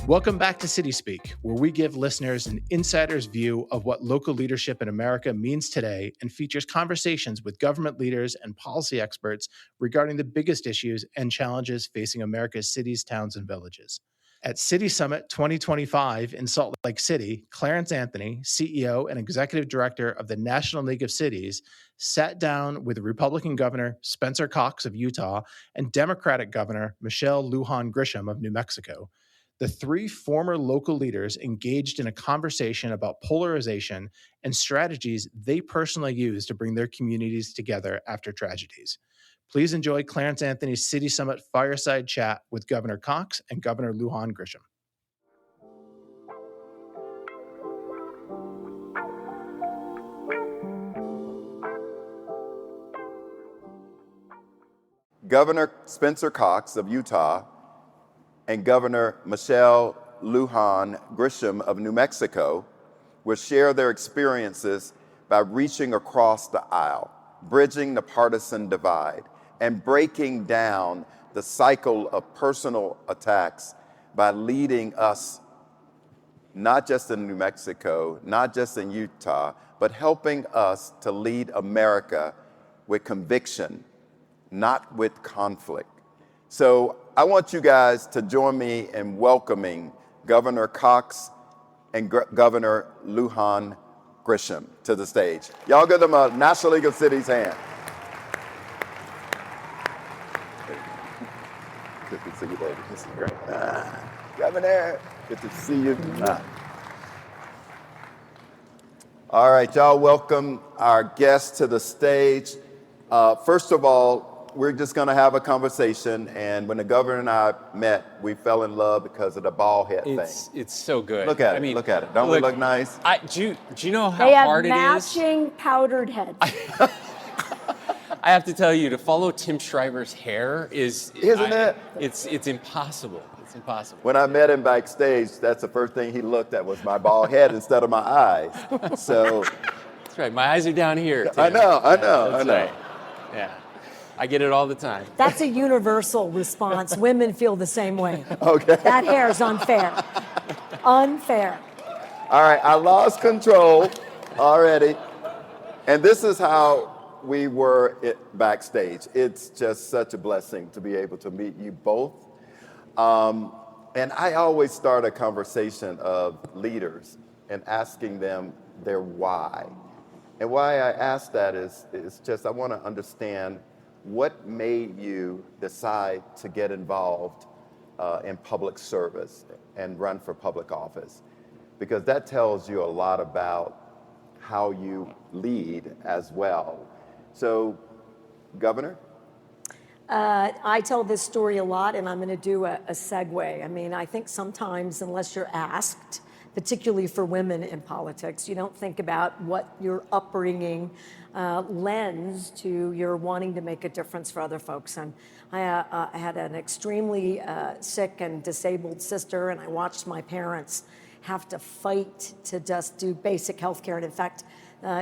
Welcome back to City Speak, where we give listeners an insider's view of what local leadership in America means today and features conversations with government leaders and policy experts regarding the biggest issues and challenges facing America's cities, towns, and villages. At City Summit 2025 in Salt Lake City, Clarence Anthony, CEO and Executive Director of the National League of Cities, sat down with Republican Governor Spencer Cox of Utah and Democratic Governor Michelle Lujan Grisham of New Mexico. The three former local leaders engaged in a conversation about polarization and strategies they personally use to bring their communities together after tragedies. Please enjoy Clarence Anthony's City Summit fireside chat with Governor Cox and Governor Lujan Grisham. Governor Spencer Cox of Utah and Governor Michelle Lujan Grisham of New Mexico will share their experiences by reaching across the aisle, bridging the partisan divide, and breaking down the cycle of personal attacks by leading us, not just in New Mexico, not just in Utah, but helping us to lead America with conviction, not with conflict. So I want you guys to join me in welcoming Governor Cox and Governor Lujan Grisham to the stage. Y'all give them a National League of Cities hand. Good to see you, baby. This is great. Governor, good to see you. All right, y'all welcome our guests to the stage. First of all, we're just going to have a conversation, and when the governor and I met, we fell in love because of the bald head thing. It's so good. Look at it. Look at it. Don't we look nice? Do you know how hard it is? They have matching powdered heads. I have to tell you, to follow Tim Shriver's hair it's impossible. It's impossible. When I met him backstage, that's the first thing he looked at was my bald head instead of my eyes. So that's right. My eyes are down here, Tim. I know. Right. Yeah. I get it all the time. That's a universal response. Women feel the same way. Okay. That hair is unfair. Unfair. All right, I lost control already. And this is how we were backstage. It's just such a blessing to be able to meet you both. And I always start a conversation of leaders and asking them their why. And why I ask that is just I want to understand what made you decide to get involved in public service and run for public office? Because that tells you a lot about how you lead as well. So, Governor? I tell this story a lot, and I'm going to do a segue. I mean, I think sometimes, unless you're asked, particularly for women in politics, you don't think about what your upbringing lends to your wanting to make a difference for other folks. And I had an extremely sick and disabled sister, and I watched my parents have to fight to just do basic health care. And in fact,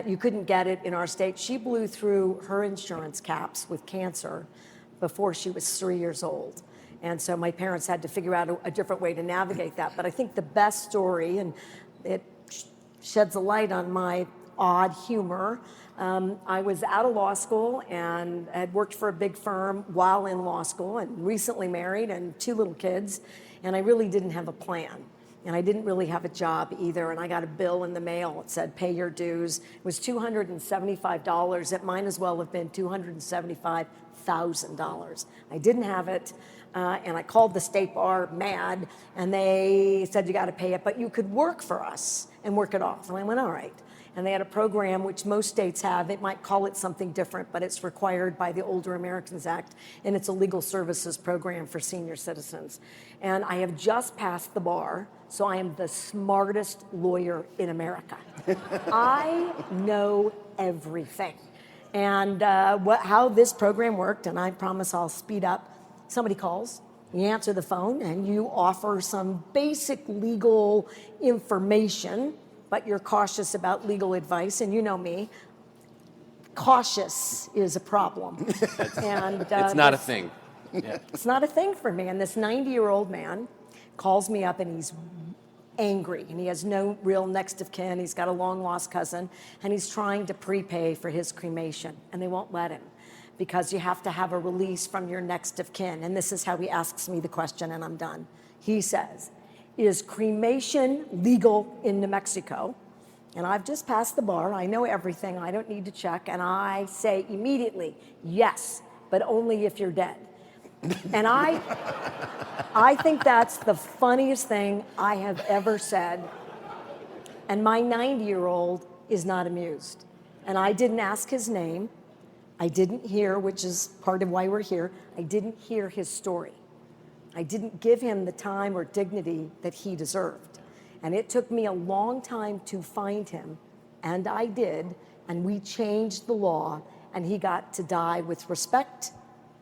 you couldn't get it in our state. She blew through her insurance caps with cancer before she was 3 years old. And so my parents had to figure out a different way to navigate that. But I think the best story, and it sheds a light on my odd humor, I was out of law school and had worked for a big firm while in law school and recently married and 2 little kids. And I really didn't have a plan. And I didn't really have a job either. And I got a bill in the mail. It said, pay your dues. It was $275. It might as well have been $275,000. I didn't have it. And I called the state bar mad. And they said, you got to pay it. But you could work for us and work it off. And I went, all right. And they had a program which most states have. They might call it something different, but it's required by the Older Americans Act, and it's a legal services program for senior citizens. And I have just passed the bar, so I am the smartest lawyer in America. I know everything. And how this program worked, and I promise I'll speed up, somebody calls, you answer the phone, and you offer some basic legal information, but you're cautious about legal advice, and you know me, cautious is a problem. And it's not a thing. Yeah. It's not a thing for me. And this 90-year-old man calls me up and he's angry, and he has no real next of kin. He's got a long lost cousin, and he's trying to prepay for his cremation, and they won't let him because you have to have a release from your next of kin. And this is how he asks me the question, and I'm done. He says, is cremation legal in New Mexico? And I've just passed the bar. I know everything. I don't need to check. And I say immediately, yes, but only if you're dead. And I think that's the funniest thing I have ever said. And my 90-year-old is not amused. And I didn't ask his name. I didn't hear, which is part of why we're here, I didn't hear his story. I didn't give him the time or dignity that he deserved. And it took me a long time to find him, and I did, and we changed the law, and he got to die with respect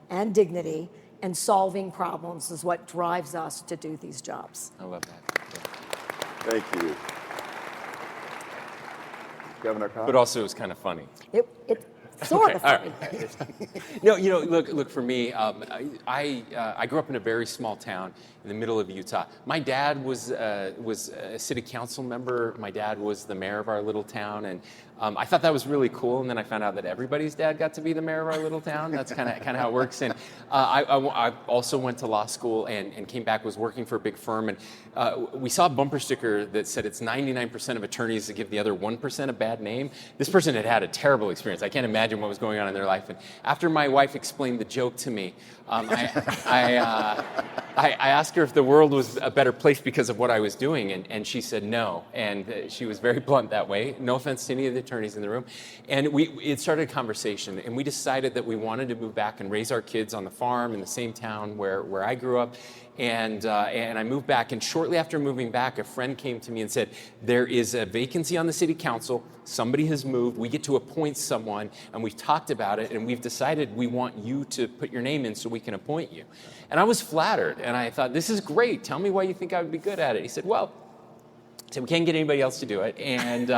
and dignity, and solving problems is what drives us to do these jobs. I love that. Thank you. Governor Cox? But also, it was kind of funny. It sort of funny. No, look. For me, I grew up in a very small town in the middle of Utah. My dad was a city council member. My dad was the mayor of our little town, and I thought that was really cool. And then I found out that everybody's dad got to be the mayor of our little town. That's kind of how it works. And I also went to law school and came back, was working for a big firm, and we saw a bumper sticker that said it's 99% of attorneys that give the other 1% a bad name. This person had a terrible experience. I can't imagine what was going on in their life. And after my wife explained the joke to me, I asked her if the world was a better place because of what I was doing, and she said no. And she was very blunt that way. No offense to any of the attorneys in the room. And it started a conversation, and we decided that we wanted to move back and raise our kids on the farm in the same town where I grew up. And I moved back, and shortly after moving back, a friend came to me and said, there is a vacancy on the city council, somebody has moved, we get to appoint someone, and we've talked about it, and we've decided we want you to put your name in so we can appoint you. And I was flattered, and I thought, this is great, tell me why you think I would be good at it. He said, well, we can't get anybody else to do it, and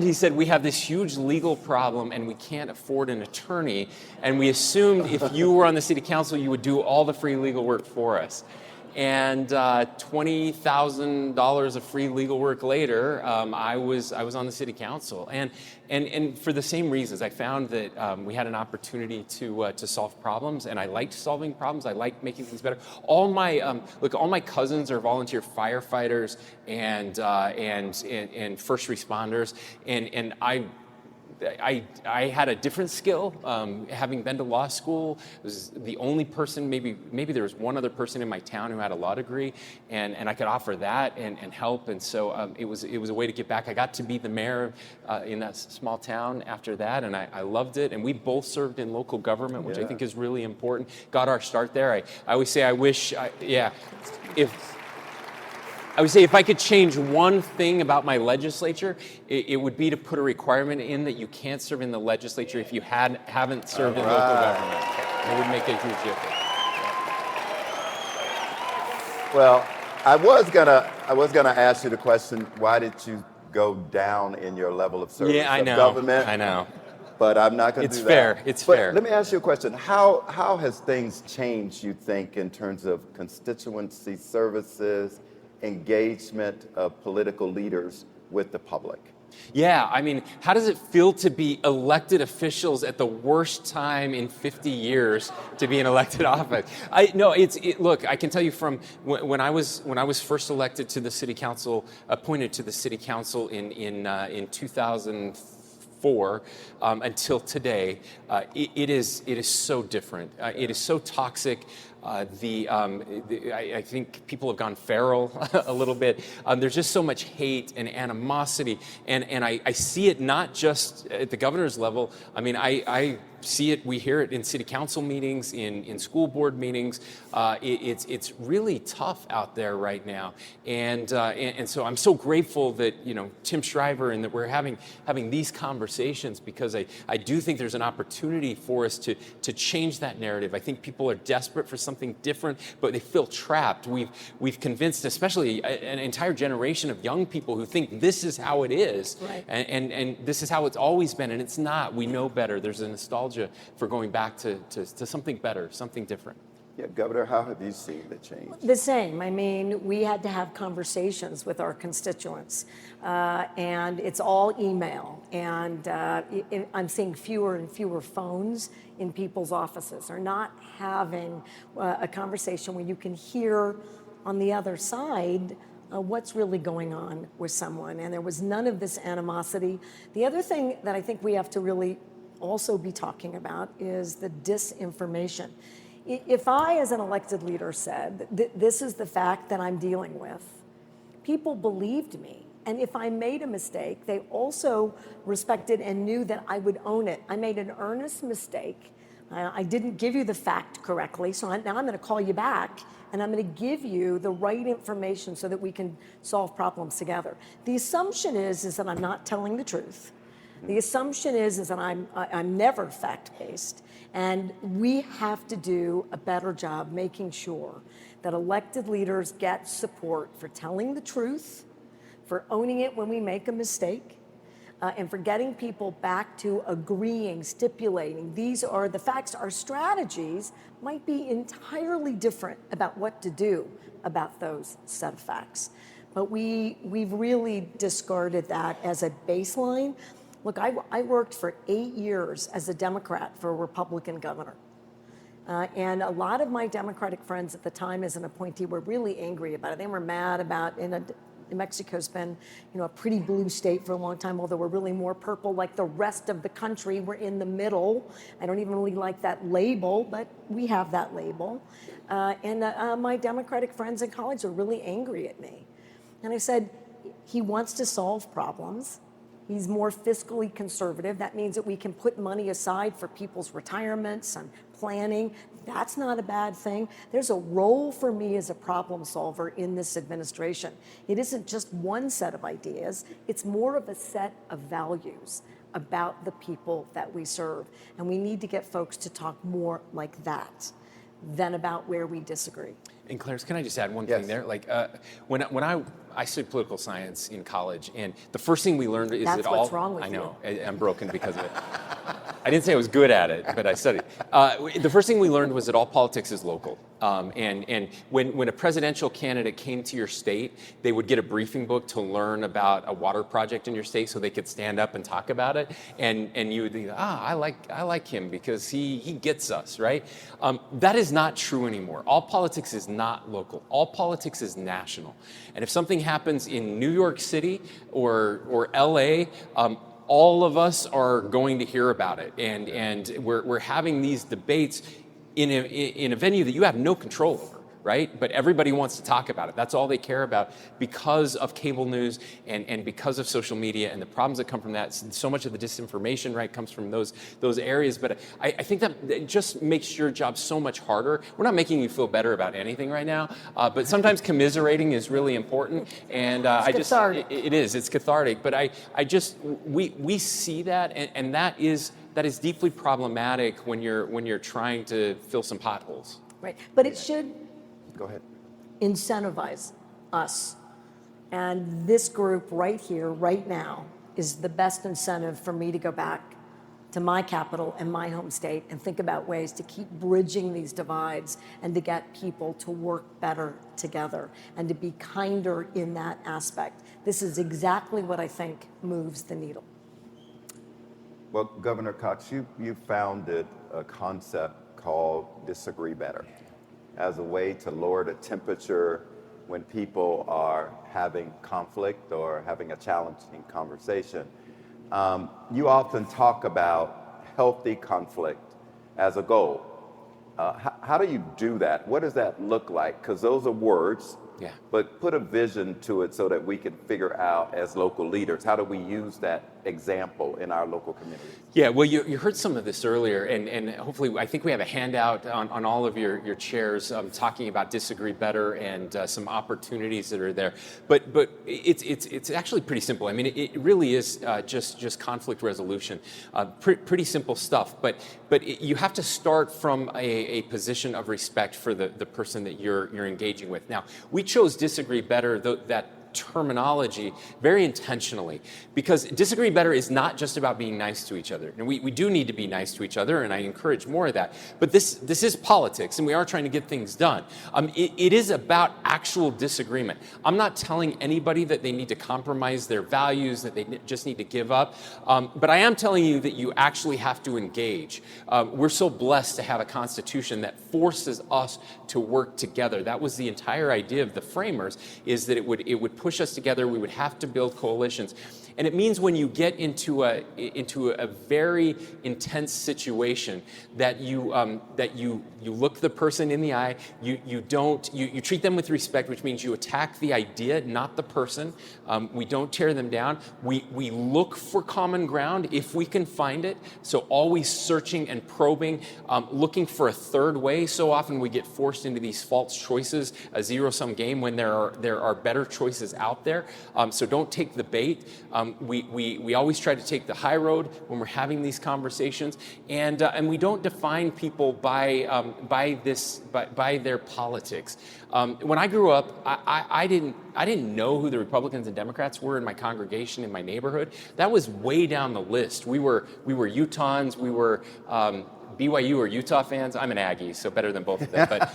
he said, we have this huge legal problem and we can't afford an attorney, and we assumed if you were on the city council, you would do all the free legal work for us. And $20,000 of free legal work later, I was on the city council, and for the same reasons, I found that we had an opportunity to solve problems, and I liked solving problems. I liked making things better. All my cousins are volunteer firefighters and first responders, and I had a different skill, having been to law school. I was the only person, maybe there was one other person in my town who had a law degree, and I could offer that and help, and so it was a way to get back. I got to be the mayor in that small town after that, and I loved it, and we both served in local government, which I think is really important. Got our start there. I always say if I could change one thing about my legislature, it would be to put a requirement in that you can't serve in the legislature if you haven't served in local government. It would make a huge difference. Well, I was gonna ask you the question, why did you go down in your level of service of government? I know. But I'm not going to do that. Fair. It's fair. Let me ask you a question. How has things changed, you think, in terms of constituency services, engagement of political leaders with the public? Yeah, I mean, how does it feel to be elected officials at the worst time in 50 years to be in elected office? Look, I can tell you from when I was first elected to the city council, appointed to the city council in 2004 until today, it is so different. It is so toxic. I think people have gone feral a little bit. There's just so much hate and animosity, and I see it not just at the governor's level. I mean, I see it, we hear it in city council meetings, in school board meetings. It's really tough out there right now, and so I'm so grateful that Tim Shriver and that we're having these conversations, because I do think there's an opportunity for us to change that narrative. I think people are desperate for something different, but they feel trapped. We've convinced, especially an entire generation of young people who think this is how it is, right, and this is how it's always been, and it's not. We know better. There's a nostalgia for going back to something better, something different. Yeah, Governor, how have you seen the change? The same. I mean, we had to have conversations with our constituents, and it's all email. And I'm seeing fewer and fewer phones in people's offices. They're not having a conversation where you can hear on the other side what's really going on with someone. And there was none of this animosity. The other thing that I think we have to really also be talking about is the disinformation. If I, as an elected leader, said, this is the fact that I'm dealing with, people believed me. And if I made a mistake, they also respected and knew that I would own it. I made an earnest mistake. I didn't give you the fact correctly, so now I'm going to call you back, and I'm going to give you the right information so that we can solve problems together. The assumption is that I'm not telling the truth. The assumption is that I'm never fact-based, and we have to do a better job making sure that elected leaders get support for telling the truth, for owning it when we make a mistake, and for getting people back to agreeing, stipulating. These are the facts. Our strategies might be entirely different about what to do about those set of facts. But we've really discarded that as a baseline. Look, I worked for 8 years as a Democrat for a Republican governor. And a lot of my Democratic friends at the time as an appointee were really angry about it. They were mad about, New Mexico's been, a pretty blue state for a long time, although we're really more purple like the rest of the country. We're in the middle. I don't even really like that label, but we have that label. And my Democratic friends and colleagues are really angry at me. And I said, he wants to solve problems. He's more fiscally conservative. That means that we can put money aside for people's retirements and planning. That's not a bad thing. There's a role for me as a problem solver in this administration. It isn't just one set of ideas. It's more of a set of values about the people that we serve. And we need to get folks to talk more like that than about where we disagree. And Clarence, can I just add one Yes. thing there? Like when I studied political science in college, and the first thing we learned is That's that all— what's wrong with I know, you. I'm broken because of it. I didn't say I was good at it, but I studied. The first thing we learned was that all politics is local. And when a presidential candidate came to your state, they would get a briefing book to learn about a water project in your state so they could stand up and talk about it. And you would think, I like him because he gets us, right? That is not true anymore. All politics is not local. All politics is national. And if something happens in New York City or LA, all of us are going to hear about it. And we're having these debates in a venue that you have no control over, right? But everybody wants to talk about it. That's all they care about because of cable news and because of social media and the problems that come from that. So much of the disinformation, right, comes from those areas. But I think that it just makes your job so much harder. We're not making you feel better about anything right now, but sometimes commiserating is really important. And it's cathartic. But we see that, and that is deeply problematic when you're trying to fill some potholes. Right, but it should Go ahead. incentivize us. And this group right here, right now, is the best incentive for me to go back to my capital and my home state and think about ways to keep bridging these divides and to get people to work better together and to be kinder in that aspect. This is exactly what I think moves the needle. Well, Governor Cox, you founded a concept called Disagree Better as a way to lower the temperature when people are having conflict or having a challenging conversation. You often talk about healthy conflict as a goal. How do you do that? What does that look like? Because those are words, Yeah. but put a vision to it so that we can figure out as local leaders, how do we use that example in our local communities? Yeah, well, you heard some of this earlier, and hopefully, I think we have a handout on all of your chairs talking about Disagree Better and some opportunities that are there. But it's actually pretty simple. I mean, it really is just conflict resolution. Pretty simple stuff. But you have to start from a position of respect for the person that you're engaging with. Now, we chose Disagree Better, that terminology very intentionally, because disagreeing better is not just about being nice to each other. And we do need to be nice to each other, and I encourage more of that. But this is politics, and we are trying to get things done. It is about actual disagreement. I'm not telling anybody that they need to compromise their values, that they just need to give up. But I am telling you that you actually have to engage. We're so blessed to have a Constitution that forces us to work together. That was the entire idea of the framers, is that it would push us together. We would have to build coalitions. And it means when you get into a very intense situation that you look the person in the eye, you treat them with respect, which means you attack the idea, not the person. We don't tear them down. We look for common ground if we can find it. So always searching and probing, looking for a third way. So often we get forced into these false choices, a zero-sum game, when there are better choices out there. So don't take the bait. We always try to take the high road when we're having these conversations, and we don't define people by their politics. When I grew up, I didn't know who the Republicans and Democrats were in my congregation, in my neighborhood. That was way down the list. We were Utahns. We were BYU or Utah fans. I'm an Aggie, so better than both of them. But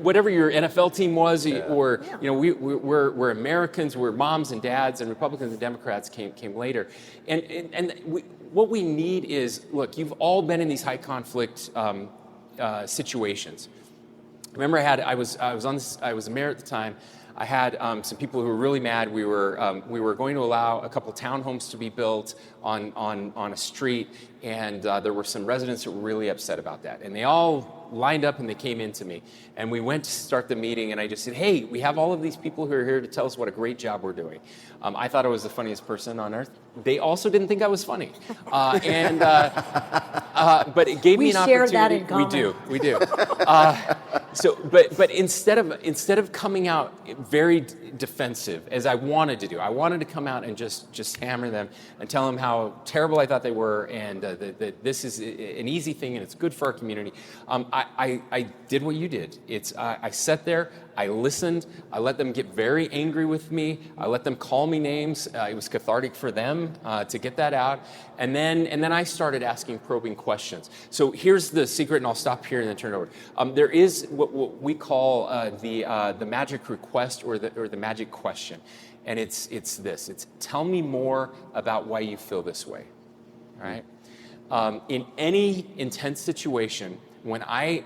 whatever your NFL team was, or we're Americans. We're moms and dads, and Republicans and Democrats came later. What we need is, look, you've all been in these high conflict situations. Remember, I was a mayor at the time. I had some people who were really mad. We were going to allow a couple townhomes to be built on a street, and there were some residents that were really upset about that. And they all lined up and they came in to me. And we went to start the meeting, and I just said, hey, we have all of these people who are here to tell us what a great job we're doing. I thought I was the funniest person on earth. They also didn't think I was funny. But it gave me an opportunity. We share that in common. We do. But instead of coming out very defensive, as I wanted to do, I wanted to come out and just hammer them and tell them how terrible I thought they were, and that this is an easy thing and it's good for our community. I did what you did. I sat there, I listened, I let them get very angry with me, I let them call me names. It was cathartic for them to get that out, and then I started asking probing questions. So here's the secret, and I'll stop here and then turn it over. There is what we call the magic request, or the magic question, and it's this. It's tell me more about why you feel this way. All right. In any intense situation, when I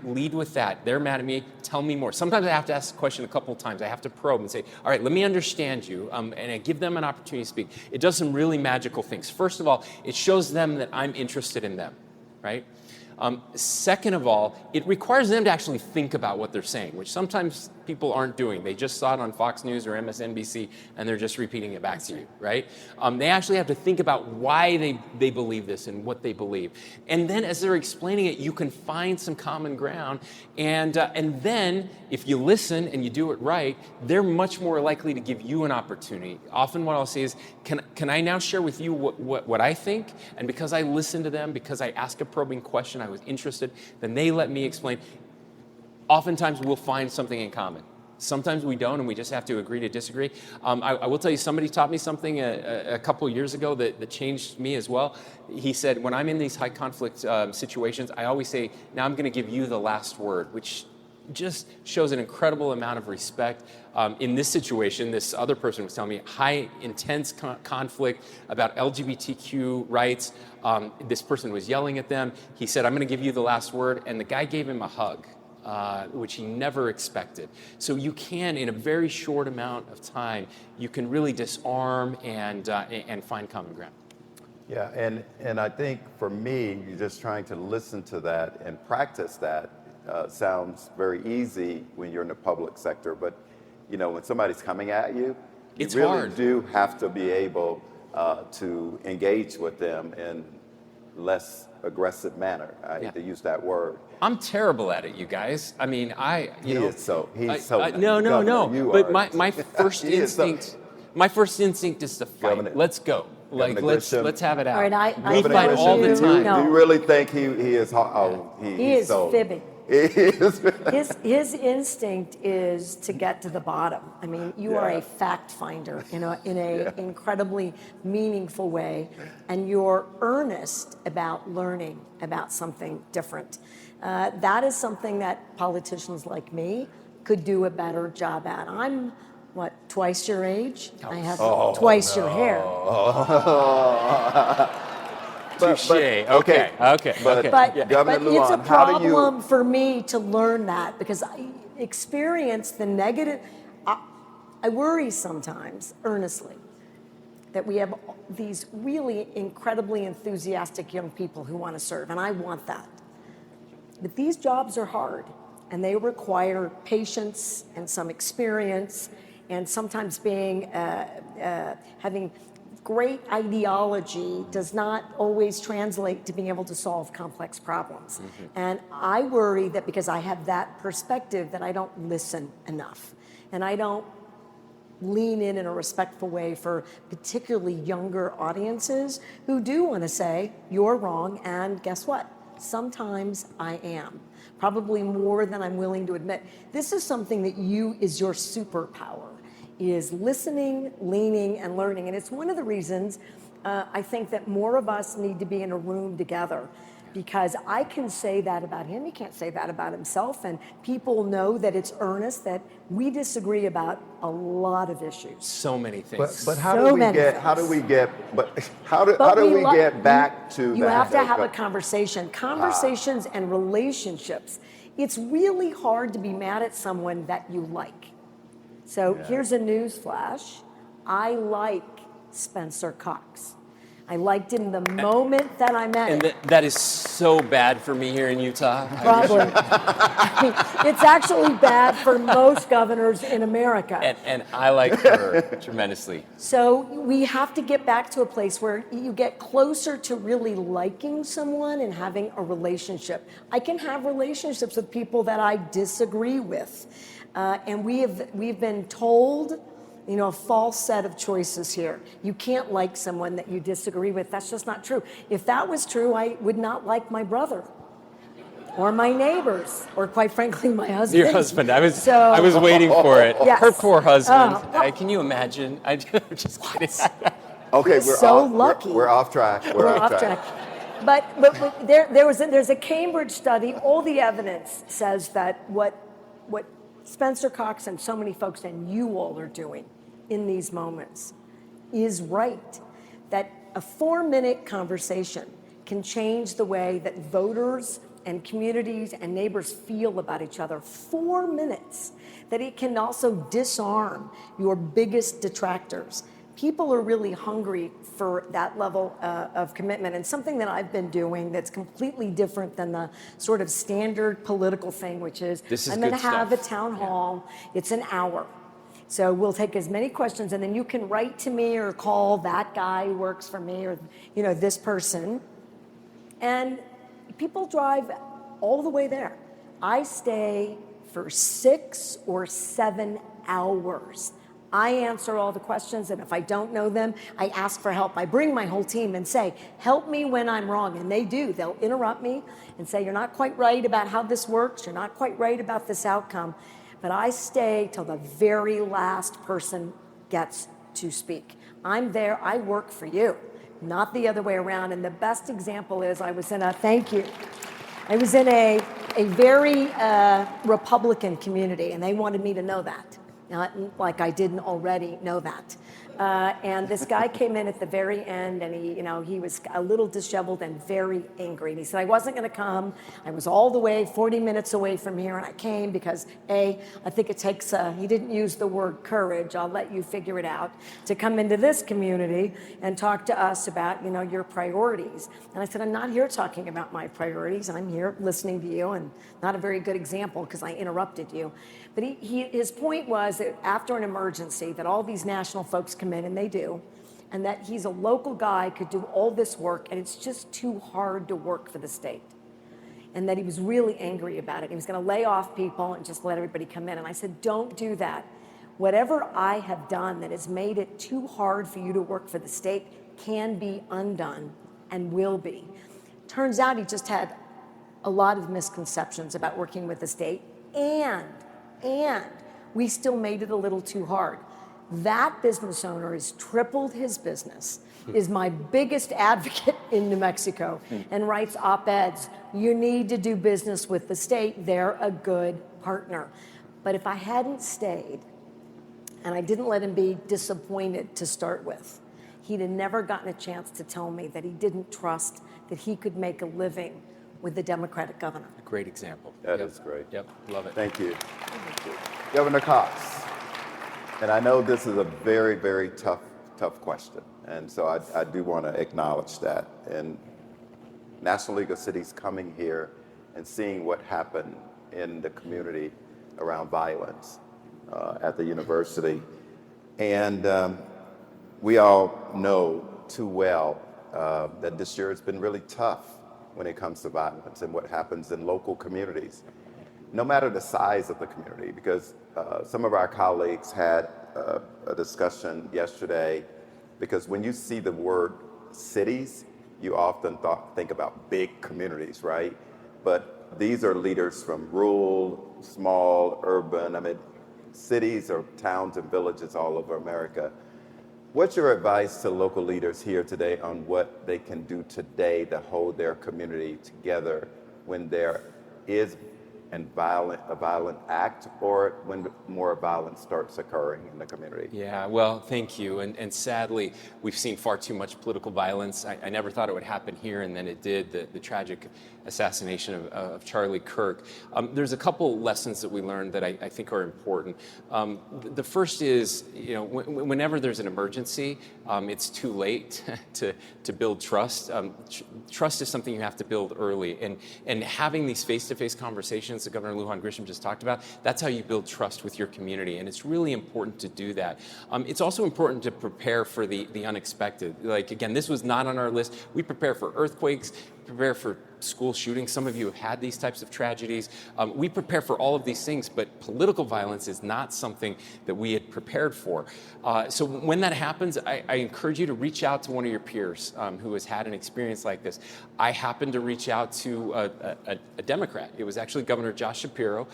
lead with that, they're mad at me, tell me more. Sometimes I have to ask the question a couple of times. I have to probe and say, all right, let me understand you, and I give them an opportunity to speak. It does some really magical things. First of all, it shows them that I'm interested in them, right? Second of all, it requires them to actually think about what they're saying, which sometimes people aren't doing. They just saw it on Fox News or MSNBC, and they're just repeating it back to you, right? They actually have to think about why they believe this and what they believe. And then as they're explaining it, you can find some common ground. And then if you listen and you do it right, they're much more likely to give you an opportunity. Often what I'll say is, can I now share with you what I think? And because I listened to them, because I asked a probing question, I was interested, then they let me explain. Oftentimes we'll find something in common. Sometimes we don't, and we just have to agree to disagree. I will tell you, somebody taught me something a couple years ago that changed me as well. He said, when I'm in these high conflict situations, I always say, now I'm going to give you the last word, which just shows an incredible amount of respect. In this situation, this other person was telling me, high, intense conflict about LGBTQ rights. This person was yelling at them. He said, I'm going to give you the last word, and the guy gave him a hug. Which he never expected. So you can, in a very short amount of time, you can really disarm and find common ground. Yeah, and I think for me, you're just trying to listen to that and practice that. Sounds very easy when you're in the public sector, but when somebody's coming at you, you really hard. Do have to be able to engage with them in less aggressive manner. I hate to use that word. I'm terrible at it, you guys. I mean, he's so. No. But my first instinct, is to fight. Governor, let's go. Let's have it out. All right, we fight all the time. Do you really think he is? He is fibbing. His instinct is to get to the bottom. I mean, you are a fact finder in a incredibly meaningful way, and you're earnest about learning about something different. That is something that politicians like me could do a better job at. I'm, what, twice your age? I have twice your hair. Touche. Okay. But Governor It's a Lujan, how do you? problem for me to learn that because I experience the negative. I worry sometimes, earnestly, that we have these really incredibly enthusiastic young people who want to serve, and I want that. But these jobs are hard, and they require patience and some experience, and sometimes having great ideology does not always translate to being able to solve complex problems. And I worry that because I have that perspective that I don't listen enough, and I don't lean in a respectful way for particularly younger audiences who do want to say, you're wrong, and guess what? Sometimes I am, probably more than I'm willing to admit. This is something that is your superpower, is listening, leaning, and learning. And it's one of the reasons I think that more of us need to be in a room together, because I can say that about him, he can't say that about himself, and people know that it's earnest, that we disagree about a lot of issues. So many things. But how do we get back to that? You have to have a conversation. Conversations and relationships. It's really hard to be mad at someone that you like. So here's a news flash. I like Spencer Cox. I liked him the moment that I met him. And that is so bad for me here in Utah. Probably. I mean, it's actually bad for most governors in America. And I like her tremendously. So we have to get back to a place where you get closer to really liking someone and having a relationship. I can have relationships with people that I disagree with. And we've been told, a false set of choices here. You can't like someone that you disagree with. That's just not true. If that was true, I would not like my brother or my neighbors or, quite frankly, my husband. Your husband. I was waiting for it. Yes. Her poor husband. Can you imagine? I'm just kidding. Okay, lucky. We're off track. We're off track. But there's a Cambridge study. All the evidence says that what Spencer Cox and so many folks and you all are doing in these moments is right. That a 4-minute conversation can change the way that voters and communities and neighbors feel about each other. 4 minutes. That it can also disarm your biggest detractors. People are really hungry for that level of commitment, and something that I've been doing that's completely different than the sort of standard political thing, which is I'm going to have a town hall. It's an hour. So we'll take as many questions, and then you can write to me or call that guy who works for me or this person. And people drive all the way there. I stay for 6 or 7 hours. I answer all the questions, and if I don't know them, I ask for help. I bring my whole team and say, help me when I'm wrong, and they do. They'll interrupt me and say, you're not quite right about how this works, you're not quite right about this outcome, but I stay till the very last person gets to speak. I'm there, I work for you, not the other way around, and the best example is I was in a very Republican community, and they wanted me to know that. Not like I didn't already know that. And this guy came in at the very end, and he was a little disheveled and very angry. And he said, I wasn't going to come. I was all the way 40 minutes away from here, and I came because, I think it takes, he didn't use the word courage, I'll let you figure it out, to come into this community and talk to us about, your priorities. And I said, I'm not here talking about my priorities. I'm here listening to you, and not a very good example because I interrupted you. But his point was that after an emergency, that all these national folks come in, and they do, and that he's a local guy, could do all this work, and it's just too hard to work for the state. And that he was really angry about it. He was going to lay off people and just let everybody come in. And I said, don't do that. Whatever I have done that has made it too hard for you to work for the state can be undone and will be. Turns out he just had a lot of misconceptions about working with the state, and we still made it a little too hard. That business owner has tripled his business, is my biggest advocate in New Mexico, and writes op-eds. You need to do business with the state. They're a good partner. But if I hadn't stayed, and I didn't let him be disappointed to start with, he'd have never gotten a chance to tell me that he didn't trust that he could make a living with the Democratic governor. A great example. That is great. Yep, love it. Thank you. Governor Cox, and I know this is a very, very tough question, and so I do want to acknowledge that. And National League of Cities coming here and seeing what happened in the community around violence at the university. And we all know too well that this year has been really tough when it comes to violence and what happens in local communities, no matter the size of the community, because some of our colleagues had a discussion yesterday, because when you see the word cities, you often think about big communities, right? But these are leaders from rural, small, urban, cities or towns and villages all over America. What's your advice to local leaders here today on what they can do today to hold their community together when there is a violent act, or when more violence starts occurring in the community? Yeah, well, thank you. And sadly, we've seen far too much political violence. I never thought it would happen here, and then it did, the tragic assassination of Charlie Kirk. There's a couple lessons that we learned that I think are important. The first is, whenever there's an emergency, it's too late to build trust. Trust is something you have to build early, and having these face-to-face conversations that Governor Lujan Grisham just talked about, that's how you build trust with your community, and it's really important to do that. It's also important to prepare for the unexpected. Like, again, this was not on our list. We prepare for earthquakes, prepare for school shootings. Some of you have had these types of tragedies. We prepare for all of these things, but political violence is not something that we had prepared for. So when that happens, I encourage you to reach out to one of your peers who has had an experience like this. I happened to reach out to a Democrat. It was actually Governor Josh Shapiro,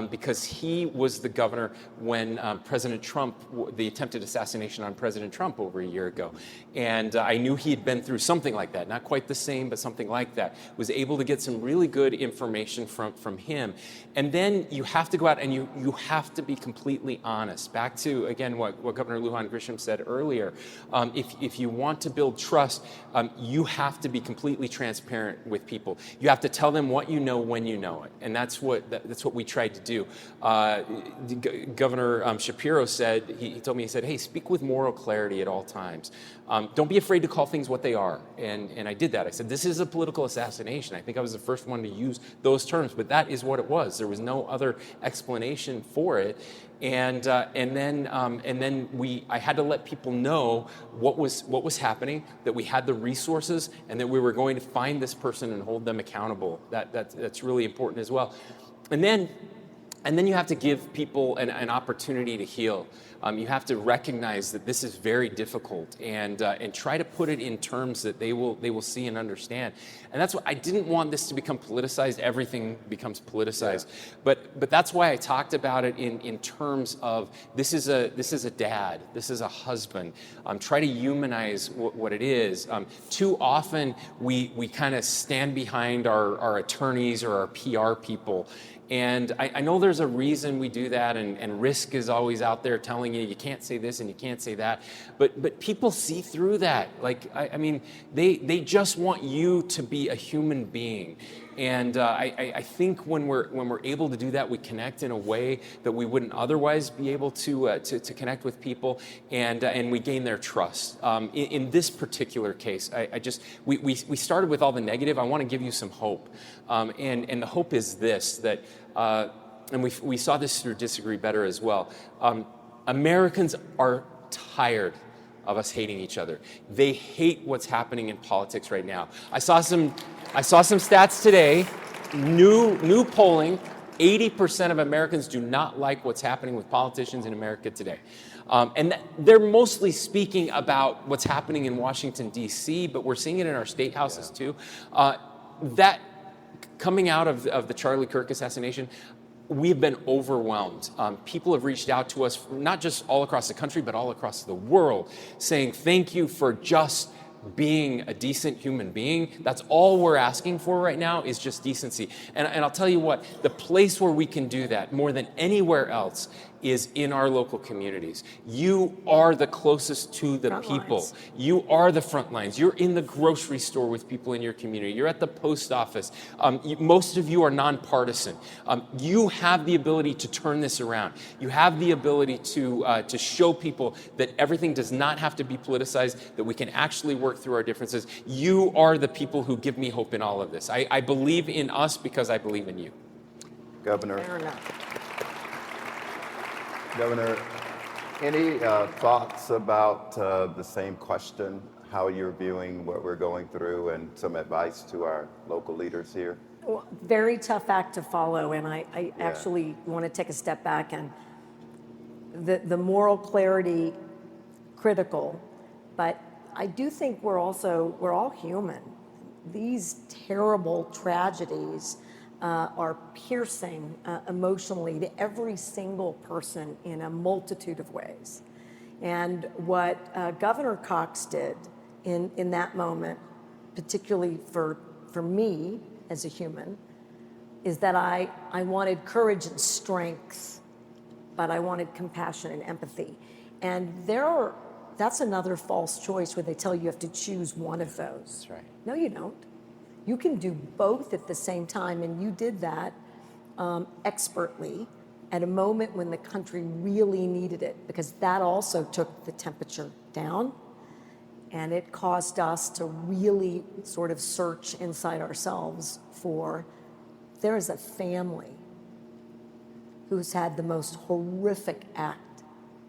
because he was the governor when President Trump, the attempted assassination on President Trump over a year ago. And I knew he had been through something like that, not quite the same, but something like that. Was able to get some really good information from him. And then you have to go out and you have to be completely honest. Back to, again, what Governor Lujan Grisham said earlier. If you want to build trust, you have to be completely transparent with people. You have to tell them what you know when you know it. And that's what we tried to do. Governor Shapiro said, he told me, he said, hey, speak with moral clarity at all times. Don't be afraid to call things what they are. And I did that. I said, this is a political assassination. I think I was the first one to use those terms, but that is what it was. There was no other explanation for it. And then I had to let people know what was happening, that we had the resources, and that we were going to find this person and hold them accountable. That's really important as well. And then you have to give people an opportunity to heal. You have to recognize that this is very difficult, and try to put it in terms that they will see and understand. And that's what I didn't want this to become politicized. Everything becomes politicized, yeah. But that's why I talked about it in terms of this is a dad, this is a husband. Try to humanize what it is. Too often we kind of stand behind our attorneys or our PR people. And I know there's a reason we do that, and risk is always out there telling you can't say this and you can't say that, but people see through that. Like, I mean, they just want you to be a human being, and I think when we're able to do that, we connect in a way that we wouldn't otherwise be able to connect with people, and we gain their trust. In this particular case, we started with all the negative. I want to give you some hope, and the hope is this, that. And we saw this through Disagree Better as well. Americans are tired of us hating each other. They hate what's happening in politics right now. I saw some stats today. New polling: 80% of Americans do not like what's happening with politicians in America today. And they're mostly speaking about what's happening in Washington, D.C., but we're seeing it in our state houses too. That Coming out of the Charlie Kirk assassination, we've been overwhelmed. People have reached out to us, not just all across the country, but all across the world, saying thank you for just being a decent human being. That's all we're asking for right now, is just decency. And I'll tell you what, the place where we can do that more than anywhere else is in our local communities. You are the closest to the people. You are the front lines. You're in the grocery store with people in your community. You're at the post office. Most of you are nonpartisan. You have the ability to turn this around. You have the ability to show people that everything does not have to be politicized, that we can actually work through our differences. You are the people who give me hope in all of this. I believe in us because I believe in you. Governor, any thoughts about the same question, how you're viewing what we're going through, and some advice to our local leaders here? Well, very tough act to follow, and I actually want to take a step back, and the moral clarity critical, but I do think we're all human. These terrible tragedies are piercing emotionally to every single person in a multitude of ways. And what Governor Cox did in that moment, particularly for me as a human, is that I wanted courage and strength, but I wanted compassion and empathy. And that's another false choice where they tell you have to choose one of those. That's right. No, you don't. You can do both at the same time, and you did that expertly at a moment when the country really needed it, because that also took the temperature down, and it caused us to really sort of search inside ourselves for, there is a family who's had the most horrific act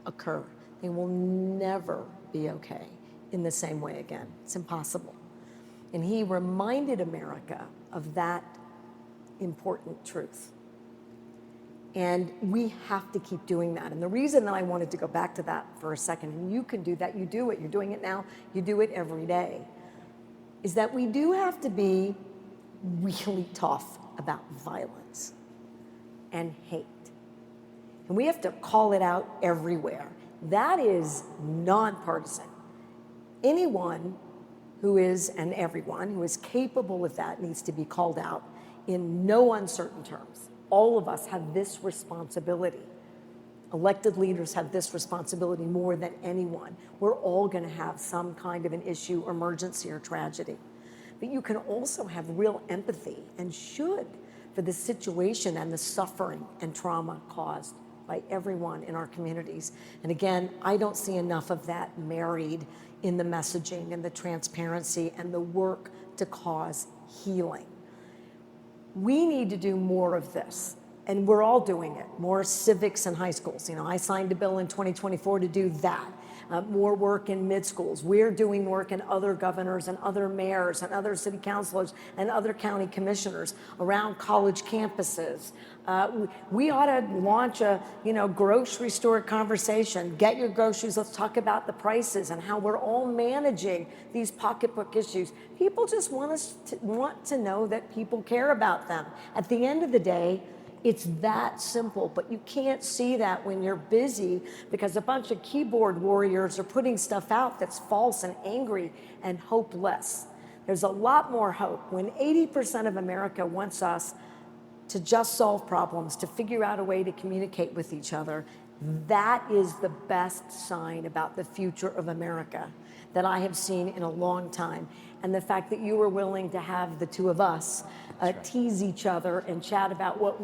occur. They will never be okay in the same way again. It's impossible. And he reminded America of that important truth. And we have to keep doing that. And the reason that I wanted to go back to that for a second, and you can do that, you do it, you're doing it now, you do it every day, is that we do have to be really tough about violence and hate. And we have to call it out everywhere. That is nonpartisan. Anyone who is, and everyone who is capable of that, needs to be called out in no uncertain terms. All of us have this responsibility. Elected leaders have this responsibility more than anyone. We're all going to have some kind of an issue, emergency, or tragedy. But you can also have real empathy, and should, for the situation and the suffering and trauma caused by everyone in our communities. And again, I don't see enough of that married in the messaging and the transparency and the work to cause healing. We need to do more of this, and we're all doing it. More civics in high schools. I signed a bill in 2024 to do that. More work in mid-schools. We're doing work in other governors and other mayors and other city councilors and other county commissioners around college campuses. We ought to launch a grocery store conversation. Get your groceries. Let's talk about the prices and how we're all managing these pocketbook issues. People just want to know that people care about them. At the end of the day, it's that simple, but you can't see that when you're busy, because a bunch of keyboard warriors are putting stuff out that's false and angry and hopeless. There's a lot more hope. When 80% of America wants us to just solve problems, to figure out a way to communicate with each other, that is the best sign about the future of America that I have seen in a long time. And the fact that you were willing to have the two of us tease each other and chat about what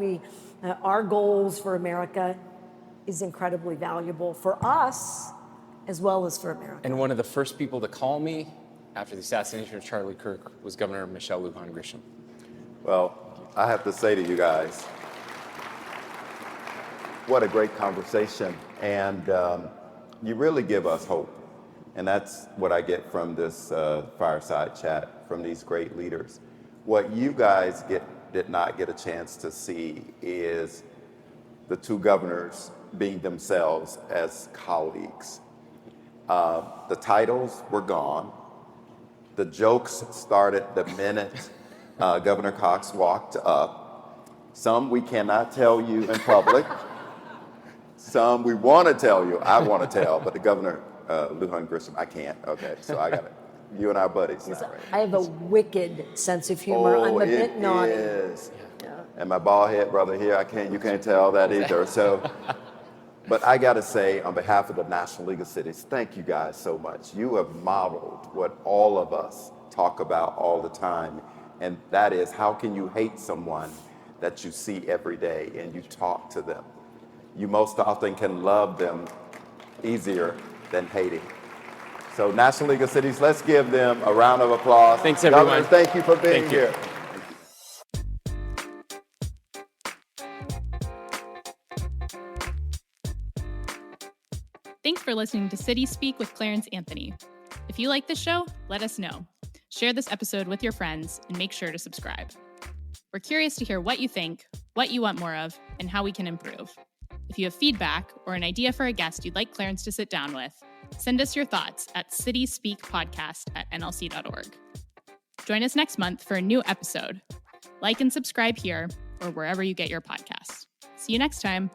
our goals for America is incredibly valuable for us as well as for America. And one of the first people to call me after the assassination of Charlie Kirk was Governor Lujan Grisham. Well, I have to say to you guys, what a great conversation. And you really give us hope. And that's what I get from this fireside chat from these great leaders. What you guys did not get a chance to see is the two governors being themselves as colleagues. The titles were gone. The jokes started the minute Governor Cox walked up. Some we cannot tell you in public. Some we want to tell you. I want to tell, but the governor, Lujan Grisham, I can't. Okay, so I got it. You and I are buddies now, right? I have a wicked sense of humor. I'm a bit naughty. Is. Yeah. And my bald head brother here, you can't tell that either. So, but I got to say, on behalf of the National League of Cities, thank you guys so much. You have modeled what all of us talk about all the time, and that is, how can you hate someone that you see every day and you talk to them? You most often can love them easier than hating. So National League of Cities, let's give them a round of applause. Thanks, everyone. Governor, thank you for being here. Thanks for listening to City Speak with Clarence Anthony. If you like this show, let us know. Share this episode with your friends and make sure to subscribe. We're curious to hear what you think, what you want more of, and how we can improve. If you have feedback or an idea for a guest you'd like Clarence to sit down with, send us your thoughts at cityspeakpodcast@nlc.org. Join us next month for a new episode. Like and subscribe here or wherever you get your podcasts. See you next time.